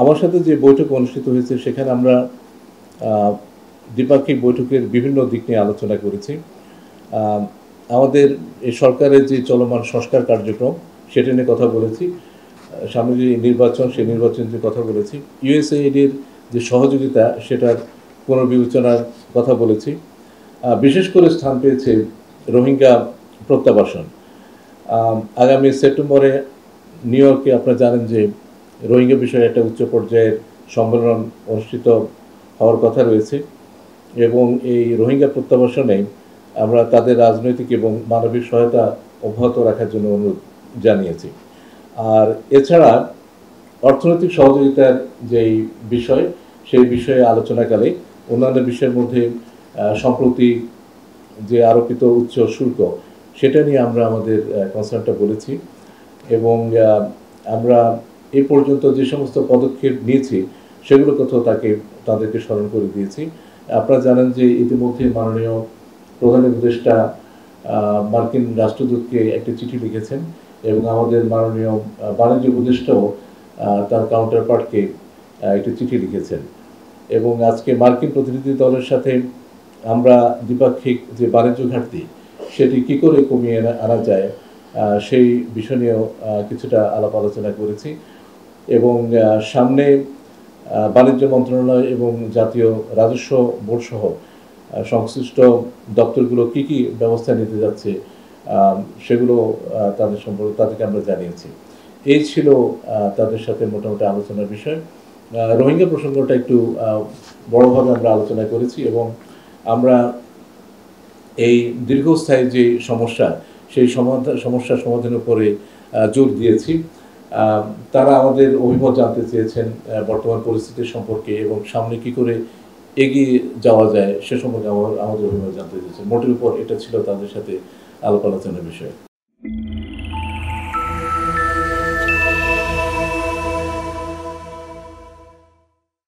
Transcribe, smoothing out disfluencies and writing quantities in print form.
আমার সাথে যে বৈঠক অনুষ্ঠিত হয়েছে সেখানে আমরা দ্বিপাক্ষিক বৈঠকের বিভিন্ন দিক নিয়ে আলোচনা করেছি। আমাদের এই সরকারের যে চলমান সংস্কার কার্যক্রম সেটা নিয়ে কথা বলেছি। সামনে যে নির্বাচন সেই নির্বাচন নিয়ে কথা বলেছি। ইউএসএইডির যে সহযোগিতা সেটার পুনর্বিবেচনার কথা বলেছি। বিশেষ করে স্থান পেয়েছে রোহিঙ্গা প্রত্যাবাসন। আগামী সেপ্টেম্বরে নিউ ইয়র্কে আপনারা জানেন যে রোহিঙ্গা বিষয়ে একটা উচ্চ পর্যায়ের সম্মেলন অনুষ্ঠিত হওয়ার কথা রয়েছে এবং এই রোহিঙ্গা প্রত্যাবাসনে আমরা তাদের রাজনৈতিক এবং মানবিক সহায়তা অব্যাহত রাখার জন্য অনুরোধ জানিয়েছি। আর এছাড়া অর্থনৈতিক সহযোগিতার যেই বিষয় সেই বিষয়ে আলোচনাকালে অন্যান্য বিষয়ের মধ্যে সম্প্রতি যে আরোপিত উচ্চ শুল্ক সেটা নিয়ে আমরা আমাদের কনসার্নটা বলেছি এবং আমরা এ পর্যন্ত যে সমস্ত পদক্ষেপ নিয়েছি সেগুলো কোথাও তাদেরকে স্মরণ করে দিয়েছি। আপনারা জানেন যে ইতিমধ্যে মাননীয় প্রধান উপদেষ্টা মার্কিন রাষ্ট্রদূতকে একটি চিঠি লিখেছেন এবং আমাদের মাননীয় বাণিজ্য উপদেষ্টাও তার কাউন্টার পার্টকে একটি চিঠি লিখেছেন এবং আজকে মার্কিন প্রতিনিধি দলের সাথে আমরা দ্বিপাক্ষিক যে বাণিজ্য ঘাটতি সেটি কী করে কমিয়ে আনা যায় সেই বিষয় নিয়েও কিছুটা আলাপ আলোচনা করেছি এবং সামনে বাণিজ্য মন্ত্রণালয় এবং জাতীয় রাজস্ব বোর্ড সহ সংশ্লিষ্ট দপ্তরগুলো কী কী ব্যবস্থা নিতে যাচ্ছে সেগুলো তাদেরকে আমরা জানিয়েছি। এই ছিল তাদের সাথে মোটামুটি আলোচনার বিষয়। রোহিঙ্গা প্রসঙ্গটা একটু বড়ভাবে আমরা আলোচনা করেছি এবং আমরা এই দীর্ঘস্থায়ী যে সমস্যা সেই সমস্যার সমাধানের উপরে জোর দিয়েছি। তারা আমাদের অভিমত জানতে চেয়েছেন বর্তমান পরিস্থিতির সম্পর্কে এবং সামনে কী করে এগিয়ে যাওয়া যায় সে সম্পর্কে আমাদের অভিমত জানতে চেয়েছেন। মোটের উপর এটা ছিল তাদের সাথে আলাপ আলোচনার বিষয়।